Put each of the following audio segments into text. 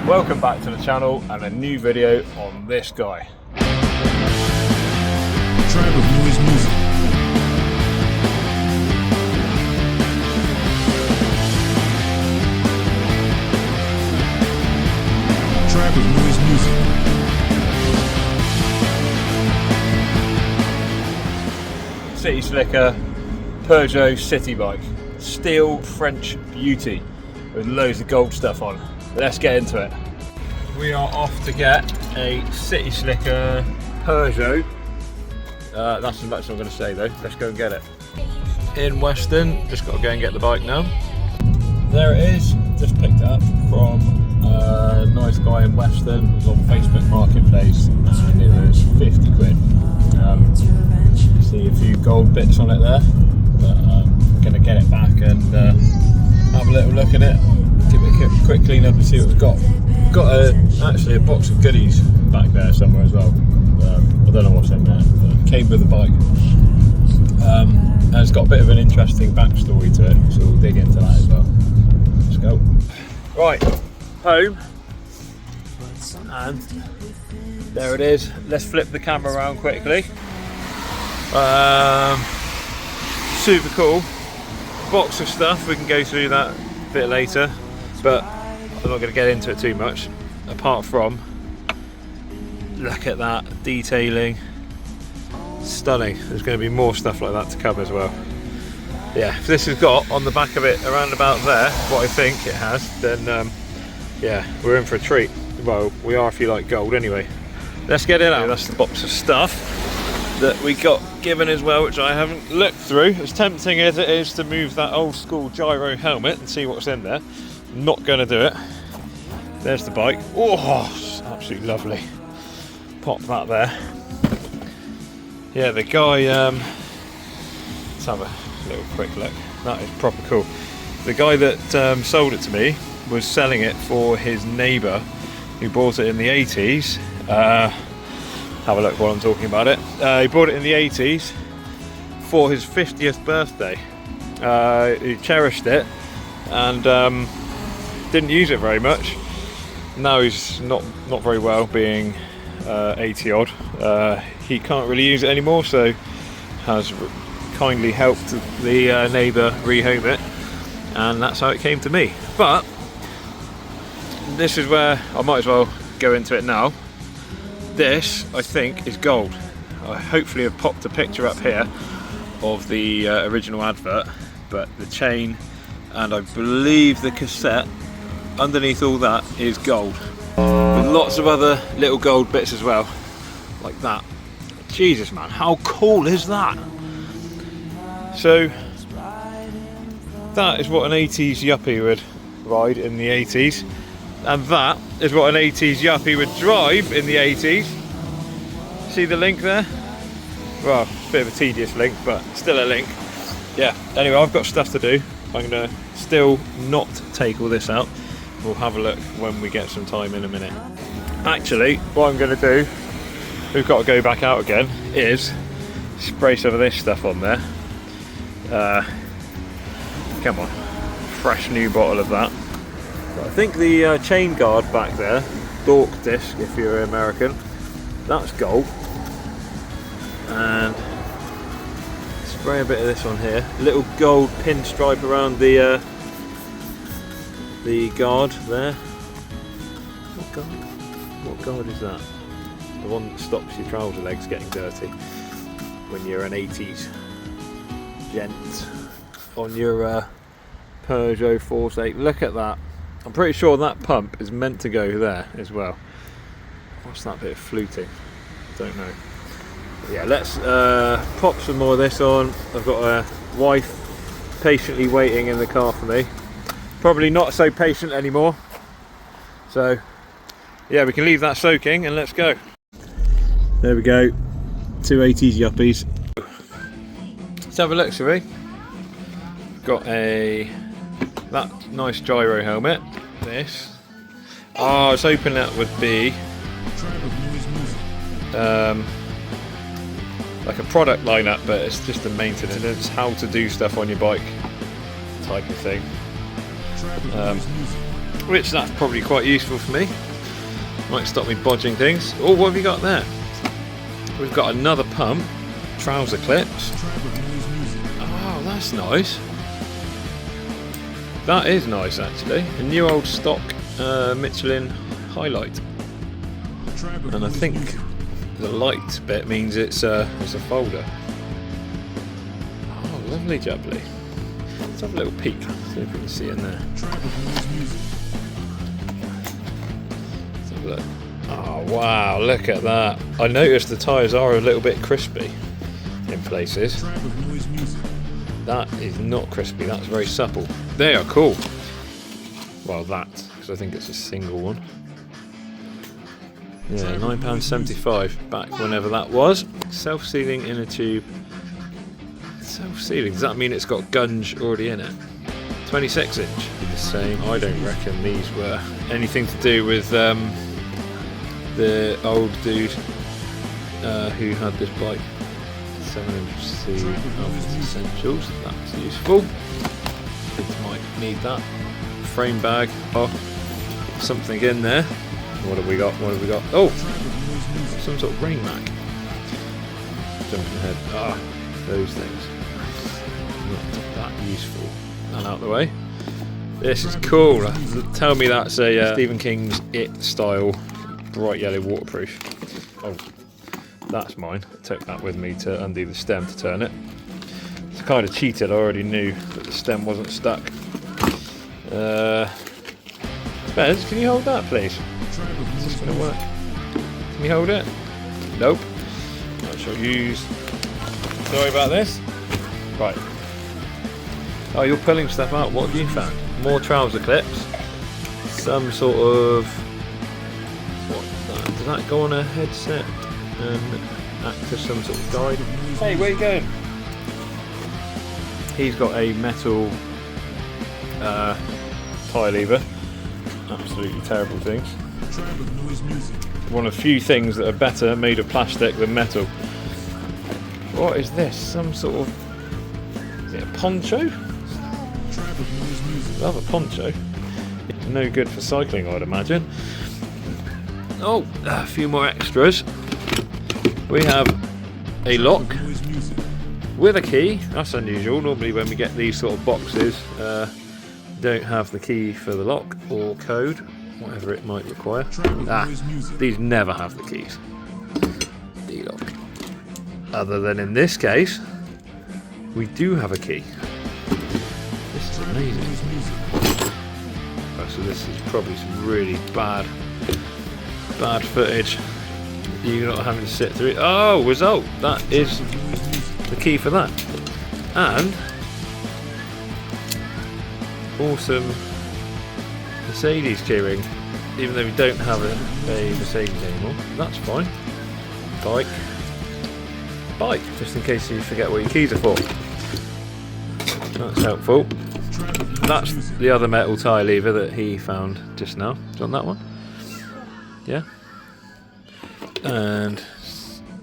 Welcome back to the channel and a new video on this guy. Tribe of Noise Music. Tribe of Noise Music. City Slicker Peugeot city bike. Steel French beauty with loads of gold stuff on. Let's get into it. We are off to get a City Slicker Peugeot. That's as much as I'm going to say though. Let's go and get it. In Weston, just got to go and get the bike now. There it is. Just picked it up from a nice guy in Weston. It was on Facebook Marketplace and it was 50 quid. See a few gold bits on it there, but I'm going to get it back and have a little look at it. Give it a quick clean up and see what we've got. We've got actually a box of goodies back there somewhere as well. I don't know what's in there, but it came with the bike. And it's got a bit of an interesting backstory to it, so we'll dig into that as well. Let's go. Right, home. And there it is. Let's flip the camera around quickly. Super cool. Box of stuff, we can go through that a bit later, but I'm not going to get into it too much, apart from look at that detailing, stunning. There's going to be more stuff like that to come as well. Yeah, if this has got on the back of it around about there what I think it has, then yeah, we're in for a treat. Well, we are if you like gold anyway. Let's get it out. That's the box of stuff that we got given as well, which I haven't looked through. As tempting as it is to move that old school gyro helmet and see what's in there, I'm not going to do it. There's the bike. Oh, it's absolutely lovely. Pop that there. Yeah, the guy, let's have a little quick look. That is proper cool. The guy that sold it to me was selling it for his neighbour who bought it in the 80s. Have a look while I'm talking about it. He bought it in the 80s for his 50th birthday. He cherished it and didn't use it very much. Now he's not very well, being 80 odd. He can't really use it anymore, so has kindly helped the neighbour rehome it, and that's how it came to me. But this is where I might as well go into it now. This, I think, is gold. I hopefully have popped a picture up here of the original advert, but the chain and I believe the cassette underneath all that is gold, with lots of other little gold bits as well, like that. Jesus man, how cool is that? So that is what an 80s yuppie would ride in the 80s. And that is what an 80s yuppie would drive in the 80s. See the link there? Well, it's a bit of a tedious link, but still a link. Yeah, anyway, I've got stuff to do. I'm going to still not take all this out. We'll have a look when we get some time in a minute. Actually, what I'm going to do, we've got to go back out again, is spray some of this stuff on there. Come on, fresh new bottle of that. I think the chain guard back there, Dork disc if you're American, that's gold. And spray a bit of this on here. A little gold pinstripe around the guard there. What guard is that? The one that stops your trouser legs getting dirty when you're an 80s gent on your Peugeot 408. Look at that. I'm pretty sure that pump is meant to go there as well. What's that bit of fluting? Don't know. Yeah, let's pop some more of this on. I've got a wife patiently waiting in the car for me. Probably not so patient anymore. So yeah, we can leave that soaking and let's go. There we go. 2 80s yuppies. Let's have a look, shall we? Got that nice gyro helmet. This. Oh, I was hoping that would be like a product lineup, but it's just a maintenance, how to do stuff on your bike type of thing. which that's probably quite useful for me. Might stop me bodging things. Oh, what have you got there? We've got another pump, trouser clips. Oh, that's nice. That is nice actually. A new old stock Michelin highlight. And I think the light bit means it's a folder. Oh, lovely jubbly. Let's have a little peek, see if we can see in there. Let's have a look. Oh wow, look at that. I noticed the tyres are a little bit crispy in places. That is not crispy, that's very supple. They are cool. Well, that, because I think it's a single one. Yeah, £9.75 back whenever that was. Self-sealing inner tube. Self-sealing, does that mean it's got gunge already in it? 26 inch. The same. I don't reckon these were anything to do with the old dude who had this bike. 700C Alpha Essentials, that's useful. Kids might need that. Frame bag, oh, something in there. What have we got? What have we got? Oh, some sort of rain mat. Jumping ahead. Ah, those things. Not that useful. And out of the way. This is cool. Tell me that's a Stephen King's It style bright yellow waterproof. Oh, that's mine. I took that with me to undo the stem to turn it. It's kind of cheated. I already knew that the stem wasn't stuck. Bez, can you hold that, please? Is this going to work? Can you hold it? Nope. I shall use. Sorry about this. Right. Oh, you're pulling stuff out. What have you found? More trouser clips. Some sort of. What's that? Does that go on a headset and act as some sort of guide? Hey, where are you going? He's got a metal tyre lever. Absolutely terrible things. One of the few things that are better made of plastic than metal. What is this? Some sort of... Is it a poncho? Love a poncho. No good for cycling, I'd imagine. Oh, a few more extras. We have a lock with a key. That's unusual. Normally when we get these sort of boxes, don't have the key for the lock or code, whatever it might require. These never have the keys. D-lock. Other than in this case, we do have a key. This is amazing. Oh, so this is probably some really bad footage. You're not having to sit through it. Oh, result! That is the key for that. And awesome Mercedes keyring, even though we don't have a Mercedes anymore. That's fine. Bike, just in case you forget what your keys are for. That's helpful. That's the other metal tyre lever that he found just now. Is on that one? Yeah. And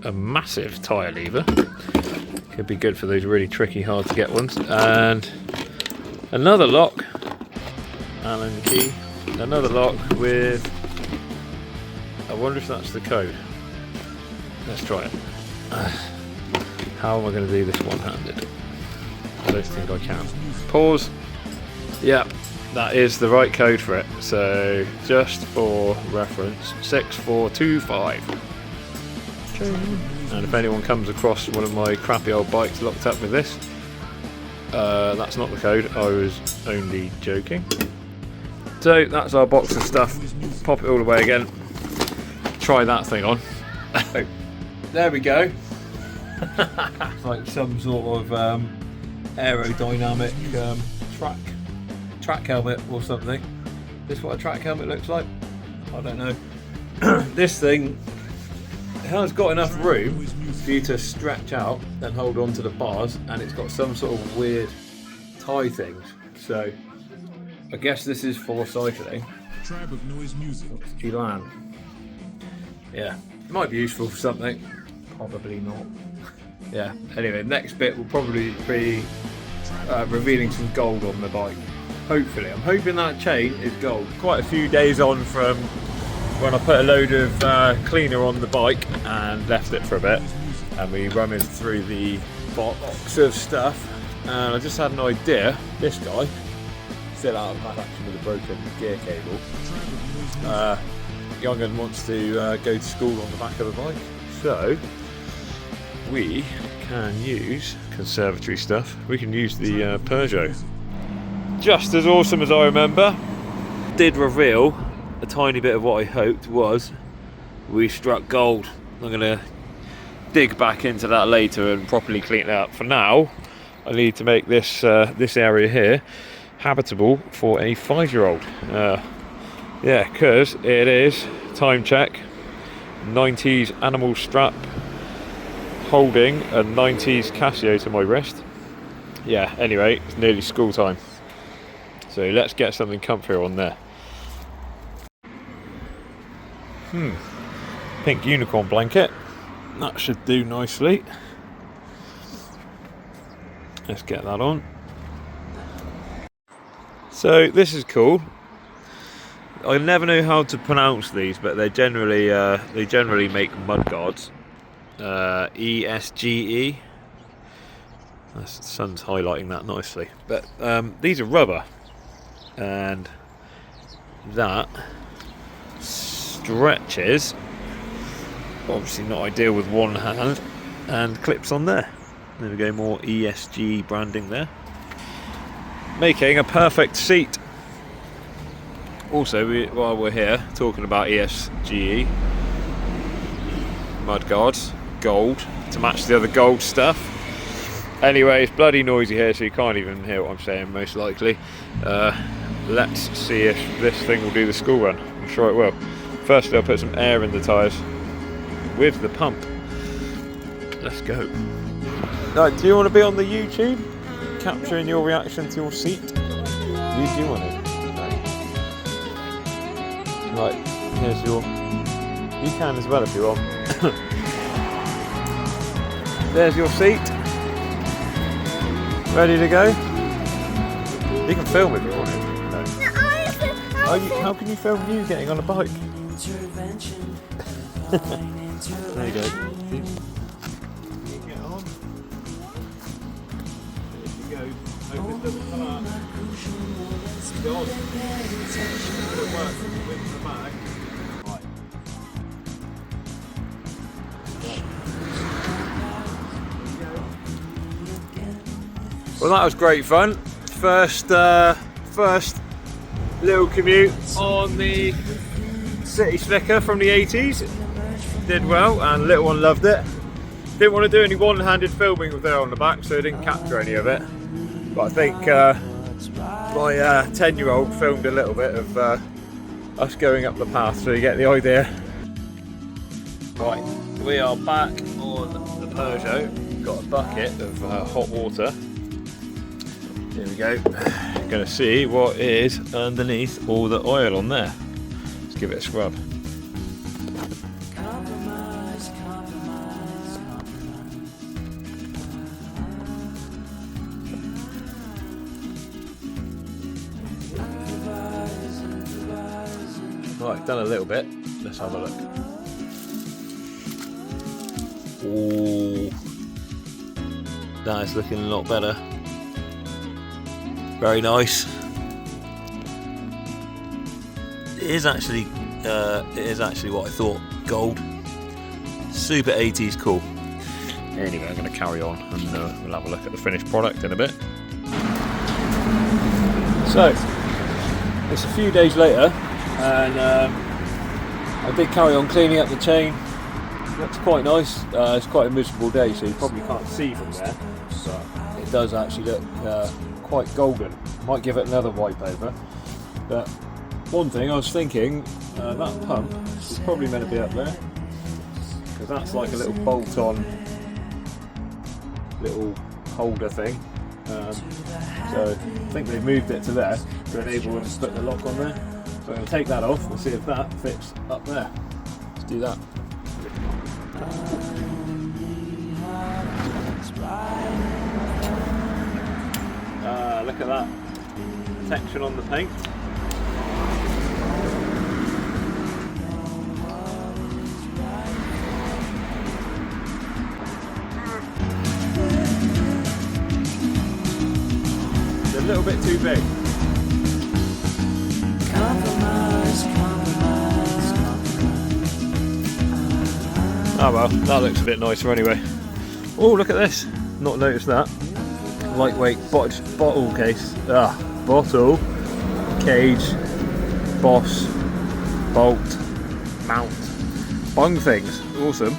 a massive tyre lever. Could be good for those really tricky, hard to get ones. And another lock. Allen key. Another lock with... I wonder if that's the code. Let's try it. How am I going to do this one-handed? I don't think I can. Pause. Yeah, that is the right code for it. So, just for reference, 6425. And if anyone comes across one of my crappy old bikes locked up with this, that's not the code. I was only joking. So that's our box of stuff. Pop it all away again. Try that thing on. There we go. Like some sort of aerodynamic track helmet or something. This is what a track helmet looks like? I don't know. This thing has got enough room for you to stretch out and hold on to the bars, and it's got some sort of weird tie things. So I guess this is for cycling. Elan. Yeah, it might be useful for something. Probably not. Yeah, anyway, next bit will probably be revealing some gold on the bike. Hopefully, I'm hoping that chain is gold. Quite a few days on from when I put a load of cleaner on the bike and left it for a bit, and we rummaged through the box of stuff, and I just had an idea. This guy still out of action with a broken gear cable. Young'un wants to go to school on the back of the bike, so we can use conservatory stuff. We can use the Peugeot. Just as awesome as I remember, did reveal a tiny bit of what I hoped was we struck gold. I'm going to dig back into that later and properly clean it up. For now, I need to make this this area here habitable for a 5-year-old. Yeah, because it is, time check, 90s animal strap holding a 90s Casio to my wrist. Yeah, anyway, it's nearly school time. So let's get something comfier on there. Pink unicorn blanket. That should do nicely. Let's get that on. So this is cool. I never know how to pronounce these, but they generally make mudguards. ESGE. The sun's highlighting that nicely. But these are rubber, and that stretches. Obviously not ideal with one hand, and clips on there. There we go, more ESG branding there, making a perfect seat. Also, while we're here talking about ESGE mudguards, gold to match the other gold stuff. Anyway, it's bloody noisy here, so you can't even hear what I'm saying, most likely. Let's see if this thing will do the school run. I'm sure it will. Firstly, I'll put some air in the tyres with the pump. Let's go. Now, do you want to be on the YouTube? Capturing your reaction to your seat? You do want it. Right, here's your... You can as well if you want. There's your seat. Ready to go? You can film if you want it. No. How can you film you getting on a bike? There you go. You get on. There you go. Hope it doesn't come out. Go on. It'll work with the bag. Right. Well, that was great fun. First little commute on the city slicker from the 80s. Did well, and little one loved it. Didn't want to do any one-handed filming with her on the back, so I didn't capture any of it. But I think my 10-year-old filmed a little bit of us going up the path, so you get the idea. Right, we are back on the Peugeot. Got a bucket of hot water. Here we go. Going to see what is underneath all the oil on there. Let's give it a scrub. Right, done a little bit. Let's have a look. Ooh, that is looking a lot better. Very nice. It is actually what I thought. Gold. Super 80s cool. Anyway, I'm going to carry on and we'll have a look at the finished product in a bit. So, it's a few days later, and I did carry on cleaning up the chain. Looks quite nice. It's quite a miserable day, so you probably can't see from there, but it does actually look quite golden. Might give it another wipe over. But one thing I was thinking, that pump is probably meant to be up there, because that's like a little bolt-on little holder thing. So I think they've moved it to there to enable them to put the lock on there. So I'm going to take that off and see if that fits up there. Let's do that. Look at that. protection on the paint. It's a little bit too big. Oh well, that looks a bit nicer anyway. Oh, look at this. Not noticed that. Lightweight bottle case. Bottle, cage, boss, bolt, mount, bung things. Awesome.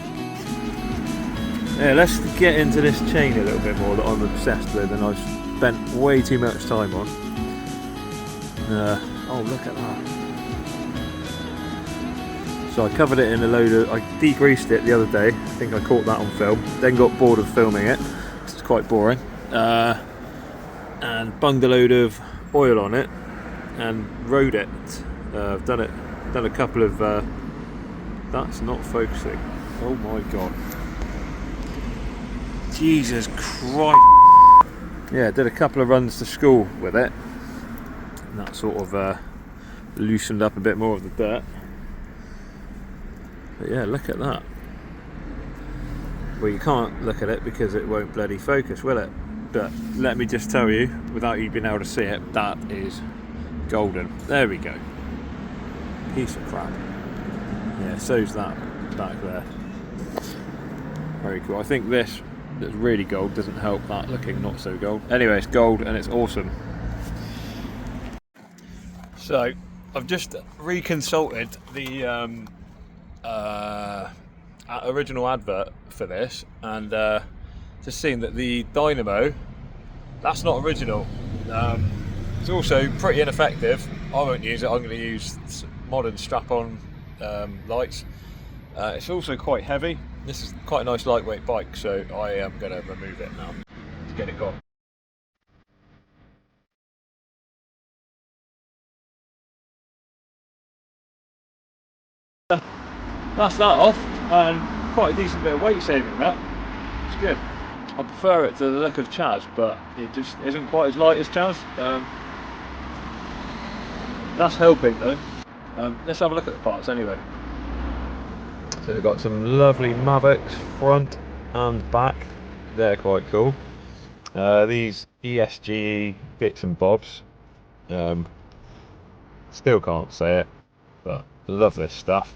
Yeah, let's get into this chain a little bit more that I'm obsessed with and I've spent way too much time on. Oh, look at that. So I covered it in a load of, I degreased it the other day. I think I caught that on film. Then got bored of filming it. It's quite boring. And bunged a load of oil on it and rode it. I've done a couple of. That's not focusing. Oh my god. Jesus Christ. Yeah, did a couple of runs to school with it. And that sort of loosened up a bit more of the dirt. But yeah, look at that. Well, you can't look at it because it won't bloody focus, will it? But let me just tell you, without you being able to see it, that is golden. There we go. Piece of crap. Yeah, so's that back there. Very cool. I think this that's really gold doesn't help that looking not so gold. Anyway, it's gold and it's awesome. So, I've just reconsulted the original advert for this and just seen that the dynamo, that's not original. It's also pretty ineffective. I won't use it. I'm going to use modern strap-on lights. It's also quite heavy. This is quite a nice lightweight bike, so I am going to remove it now to get it gone. That's that off, and quite a decent bit of weight saving that. It's good. I prefer it to the look of Chaz, but it just isn't quite as light as Chaz. That's helping though. Let's have a look at the parts anyway. So we've got some lovely Mavics front and back. They're quite cool. These ESG bits and bobs. Still can't say it, but love this stuff.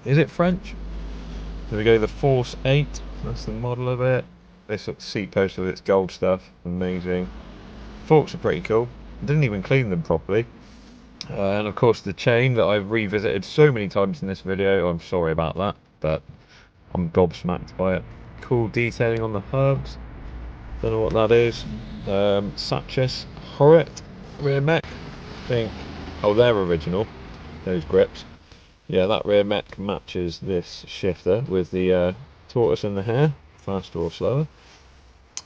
Is it French? There we go, the Force 8. That's the model of it. This seat post with its gold stuff, amazing. Forks are pretty cool. Didn't even clean them properly. And of course the chain that I've revisited so many times in this video. I'm sorry about that, but I'm gobsmacked by it. Cool detailing on the hubs. Don't know what that is. Satchis Horret rear mech. I think. Oh, they're original. Those grips. Yeah, that rear mech matches this shifter with the tortoise and the hare, faster or slower.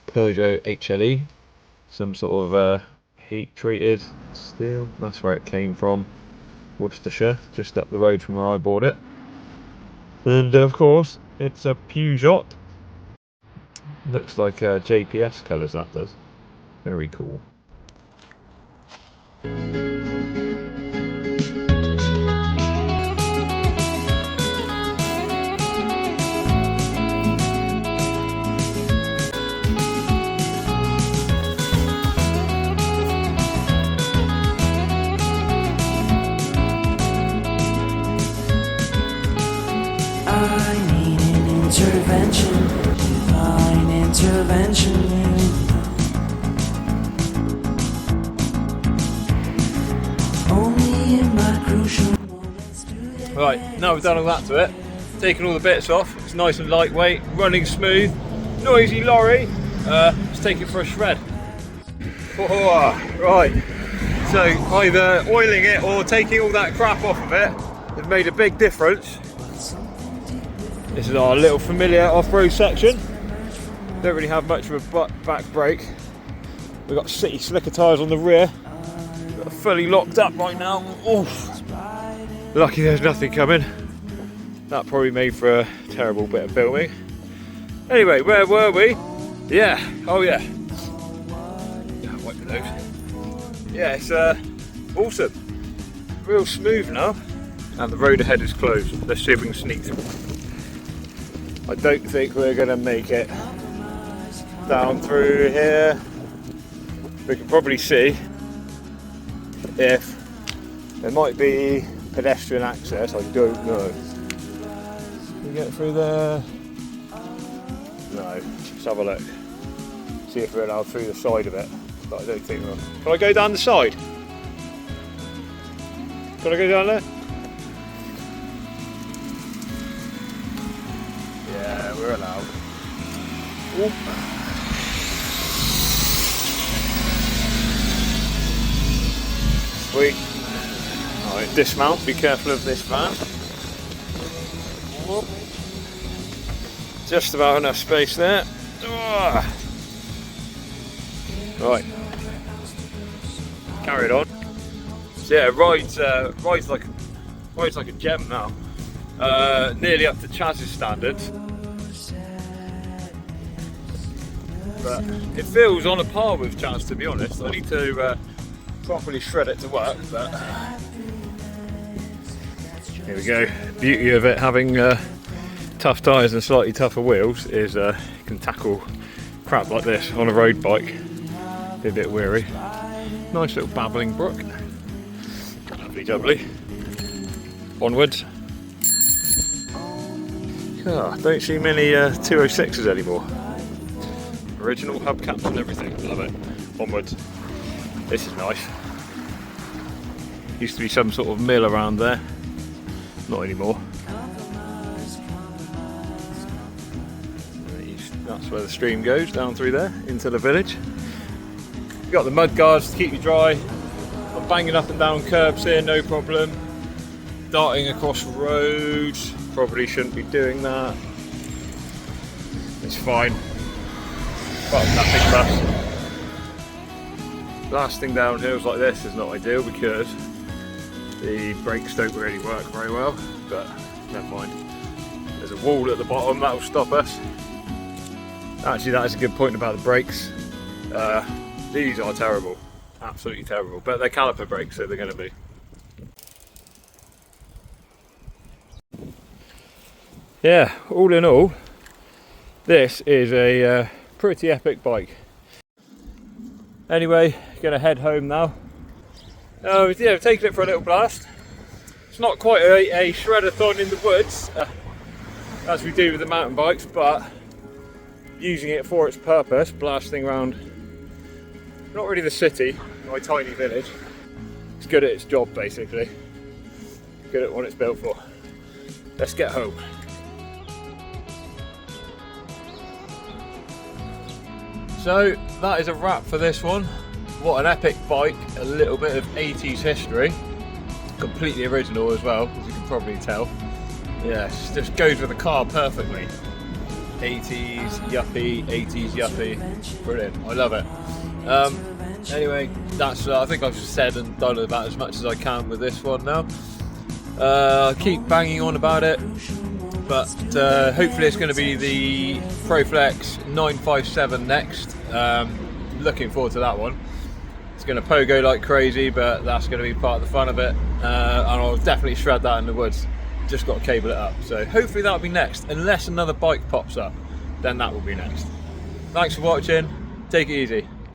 Peugeot HLE, some sort of heat treated steel, that's where it came from. Worcestershire, just up the road from where I bought it. And of course, it's a Peugeot. Looks like JPS colours, that does. Very cool. Intervention, divine intervention. Only in my crucial moments do they. Right, now we've done all that to it, taken all the bits off, it's nice and lightweight, running smooth, noisy lorry, let's take it for a shred. Oh, right, so either oiling it or taking all that crap off of it has made a big difference. This is our little familiar off-road section. Don't really have much of a back brake. We've got city slicker tyres on the rear. Got fully locked up right now. Oof. Lucky there's nothing coming. That probably made for a terrible bit of filming. Anyway, where were we? Yeah, oh yeah. Wipe those. yeah, it's awesome. Real smooth now. And the road ahead is closed. Let's see if we can sneak through. I don't think we're going to make it down through here. We can probably see if there might be pedestrian access. I don't know. Can we get through there? No. Let's have a look. See if we're allowed through the side of it. But I don't think we're. Can I go down the side? Can I go down there? Yeah, we're allowed. Oop. Sweet. Alright, dismount, be careful of this van. Whoop. Just about enough space there. Right. Carry it on. So yeah, rides like a gem now. Nearly up to Chaz's standards. But it feels on a par with Chaz, to be honest. I need to properly shred it to work, but here we go. Beauty of it having tough tyres and slightly tougher wheels is you can tackle crap like this on a road bike. Be a bit weary. Nice little babbling brook. Lovely jubbly. Onwards. Oh, don't see many 206s anymore. Original hubcaps and everything. Love it. Onwards. This is nice. Used to be some sort of mill around there. Not anymore. That's where the stream goes, down through there, into the village. You've got the mud guards to keep you dry. I'm banging up and down curbs here, no problem. Darting across roads, probably shouldn't be doing that. It's fine. Well, nothing fast. Blasting down hills like this is not ideal because the brakes don't really work very well, but never mind. There's a wall at the bottom that'll stop us. Actually, that is a good point about the brakes. These are terrible, absolutely terrible, but they're caliper brakes, so they're going to be. Yeah, all in all, this is a pretty epic bike. Anyway, gonna head home now. Yeah, taking it for a little blast. It's not quite a shredder-thon in the woods, as we do with the mountain bikes, but using it for its purpose, blasting around, not really the city, my tiny village. It's good at its job, basically. Good at what it's built for. Let's get home. So that is a wrap for this one. What an epic bike, a little bit of 80s history. Completely original as well, as you can probably tell. Yes, just goes with the car perfectly. 80s yuppie, 80s yuppie. Brilliant, I love it. Anyway, that's I think I've said and done about as much as I can with this one now. I'll keep banging on about it, but hopefully it's going to be the ProFlex 957 next. Looking forward to that one. It's going to pogo like crazy, but that's going to be part of the fun of it, and I'll definitely shred that in the woods. Just got to cable it up, so hopefully that'll be next, unless another bike pops up, then that will be next. Thanks for watching, take it easy.